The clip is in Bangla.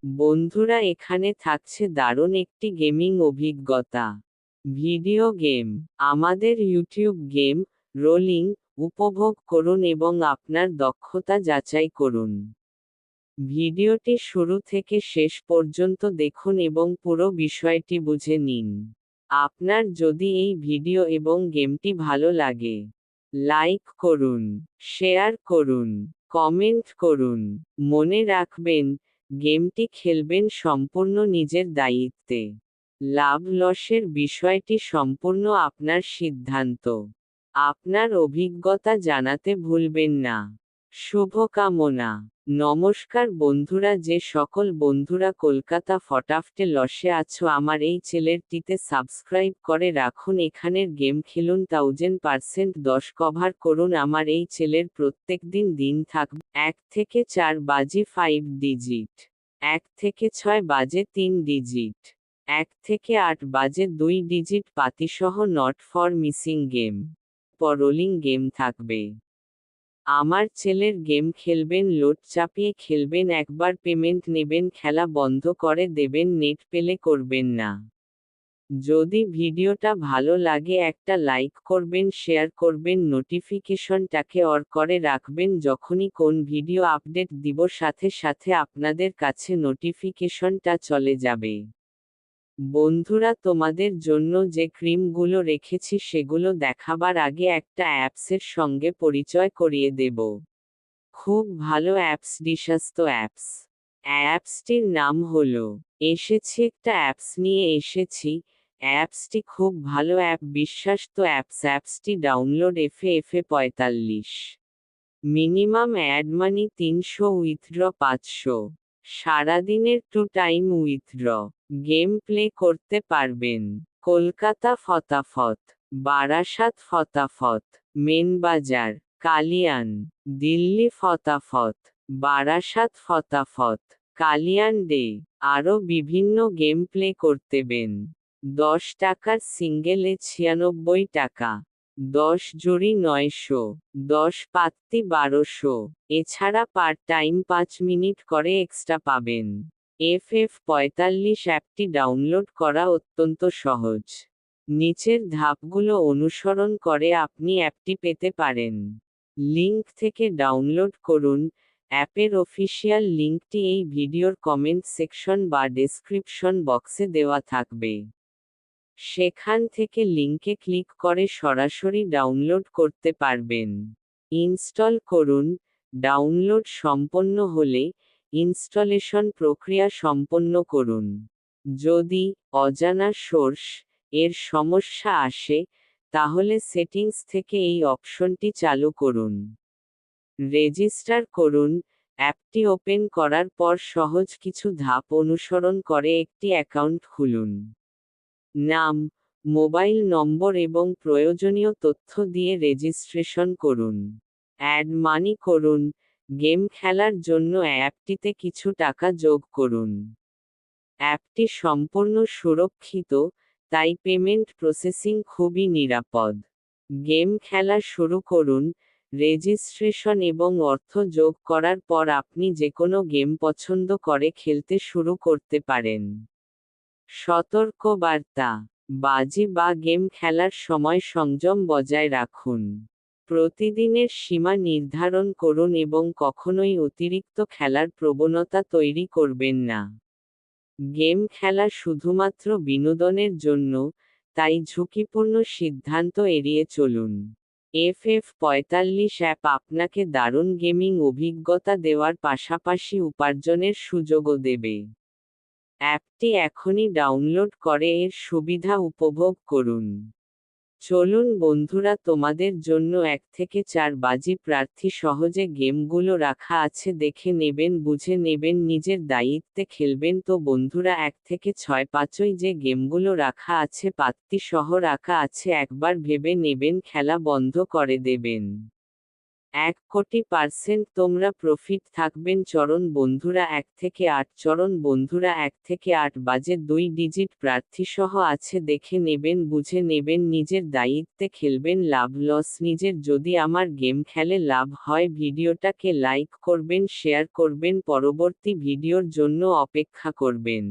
বন্ধুরা, এখানে থাকছে দারুণ একটি গেমিং অভিজ্ঞতা। Video game. আমাদের ইউটিউব গেম, রোলিং, উপভোগ করুন এবং আপনার দক্ষতা যাচাই করুন। ভিডিওটি শুরু থেকে শেষ পর্যন্ত দেখুন এবং পুরো বিষয়টি বুঝে নিন। আপনার যদি এই ভিডিও এবং গেমটি ভালো লাগে, লাইক করুন, শেয়ার করুন, কমেন্ট করুন। মনে রাখবেন, গেমটি খেলবেন সম্পূর্ণ নিজের দায়িত্বে। লাভ লসের বিষয়টি সম্পূর্ণ আপনার সিদ্ধান্ত। আপনার অভিজ্ঞতা জানাতে ভুলবেন না। শুভকামনা। নমস্কার বন্ধুরা, যে সকল বন্ধুরা কলকাতা ফটাফটে লসে আছো, আমার এই চ্যানেলটিতে সাবস্ক্রাইব করে রাখুন। এখানের গেম খেলুন 1000% 10 কভার করুন। আমার এই চ্যানেলের প্রত্যেক দিন থাকবে 1 থেকে 4 বাজে 5 ডিজিট, 1 থেকে 6 বাজে 3 ডিজিট, 1 থেকে 8 বাজে 2 ডিজিট পাতিসহ not for missing game, rolling game থাকবে। আমার ছেলের গেম খেলবেন, লোড চাপিয়ে খেলবেন, একবার পেমেন্ট নেবেন, খেলা বন্ধ করে দেবেন, নেট পেলে করবেন না। যদি ভিডিওটা ভালো লাগে একটা লাইক করবেন, শেয়ার করবেন, নোটিফিকেশনটাকে অন করে রাখবেন। যখনই কোন ভিডিও আপডেট দিব সাথে সাথে আপনাদের কাছে নোটিফিকেশনটা চলে যাবে। বন্ধুরা, তোমাদের জন্য যে ক্রিমগুলো রেখেছি সেগুলো দেখাবার আগে একটা অ্যাপসের সঙ্গে পরিচয় করিয়ে দেব। খুব ভালো অ্যাপস, বিশ্বস্ত অ্যাপস। অ্যাপসটির নাম হলো এসেছি একটা অ্যাপস নিয়ে এসেছি। অ্যাপসটি খুব ভালো অ্যাপ, বিশ্বাস্ত অ্যাপস। অ্যাপসটি ডাউনলোড এফএ 45। Minimum add money 300, withdraw 500। সারাদিনের 2 টাইম উইথড্র। গেম প্লে করতে পারবেন কলকাতা ফতাফত, বারাসাত ফতাফত, মেনবাজার, কালিয়ান, দিল্লি ফতাফত, বারাসাত ফতাফত, কালিয়ান ডে। আরও বিভিন্ন গেম প্লে করতেবেন। 10 টাকার সিঙ্গেলে 96 টাকা, 10 জুড়ি 900, 10 পাত্তি 1200। এছাড়া পার টাইম 5 মিনিট করে এক্সট্রা পাবেন। এফএফ 45 অ্যাপটি ডাউনলোড করা অত্যন্ত সহজ। নিচের ধাপগুলো অনুসরণ করে আপনি অ্যাপটি পেতে পারেন। লিংক থেকে ডাউনলোড করুন। অ্যাপের অফিসিয়াল লিংকটি এই ভিডিওর কমেন্ট সেকশন বা ডেসক্রিপশন বক্সে দেওয়া থাকবে। সেখান থেকে লিংকে ক্লিক করে সরাসরি ডাউনলোড করতে পারবেন। ইনস্টল করুন। ডাউনলোড সম্পন্ন হলে ইনস্টলেশন প্রক্রিয়া সম্পন্ন করুন। যদি অজানা সোর্স এর সমস্যা আসে, তাহলে সেটিংস থেকে এই অপশনটি চালু করুন। রেজিস্টার করুন। অ্যাপটি ওপেন করার পর সহজ কিছু ধাপ অনুসরণ করে একটি অ্যাকাউন্ট খুলুন। নাম, মোবাইল নম্বর এবং প্রয়োজনীয় তথ্য দিয়ে রেজিস্ট্রেশন করুন। অ্যাড মানি করুন। গেম খেলার জন্য অ্যাপটিতে কিছু টাকা যোগ করুন। অ্যাপটি সম্পূর্ণ সুরক্ষিত, তাই পেমেন্ট প্রসেসিং খুবই নিরাপদ। গেম খেলা শুরু করুন। রেজিস্ট্রেশন এবং অর্থ যোগ করার পর আপনি যেকোনো গেম পছন্দ করে খেলতে শুরু করতে পারেন। সতর্কবার্তা: বাজি বা গেম খেলার সময় সংযম বজায় রাখুন। প্রতিদিনের সীমা নির্ধারণ করুন এবং কখনোই অতিরিক্ত খেলার প্রবণতা তৈরি করবেন না। গেম খেলা শুধুমাত্র বিনোদনের জন্য, তাই ঝুঁকিপূর্ণ সিদ্ধান্ত এড়িয়ে চলুন। এফএফ 45 অ্যাপ আপনাকে দারুণ গেমিং অভিজ্ঞতা দেওয়ার পাশাপাশি উপার্জনের সুযোগও দেবে। অ্যাপটি এখনই ডাউনলোড করে এর সুবিধা উপভোগ করুন। চলুন বন্ধুরা, তোমাদের জন্য 1 থেকে 4 বাজি প্রার্থী সহজে গেমগুলো রাখা আছে, দেখে নেবেন, বুঝে নেবেন, নিজের দায়িত্বে খেলবেন। তো বন্ধুরা, 1 থেকে 6 পাঁচই যে গেমগুলো রাখা আছে, পাত্তি সহ রাখা আছে, একবার ভেবে নেবেন, খেলা বন্ধ করে দেবেন। 1,000,000% তোমরা প্রফিট থাকবেন। চরণ বন্ধুরা 1 থেকে 8 চরণ বন্ধুরা 1 থেকে 8 বাজে 2 ডিজিট প্রার্থীসহ আছে, দেখে নেবেন, বুঝে নেবেন, নিজের দায়িত্বে খেলবেন। লাভ লস নিজের। যদি আমার গেম খেলে লাভ হয় ভিডিওটাকে লাইক করবেন, শেয়ার করবেন, পরবর্তী ভিডিওর জন্য অপেক্ষা করবেন।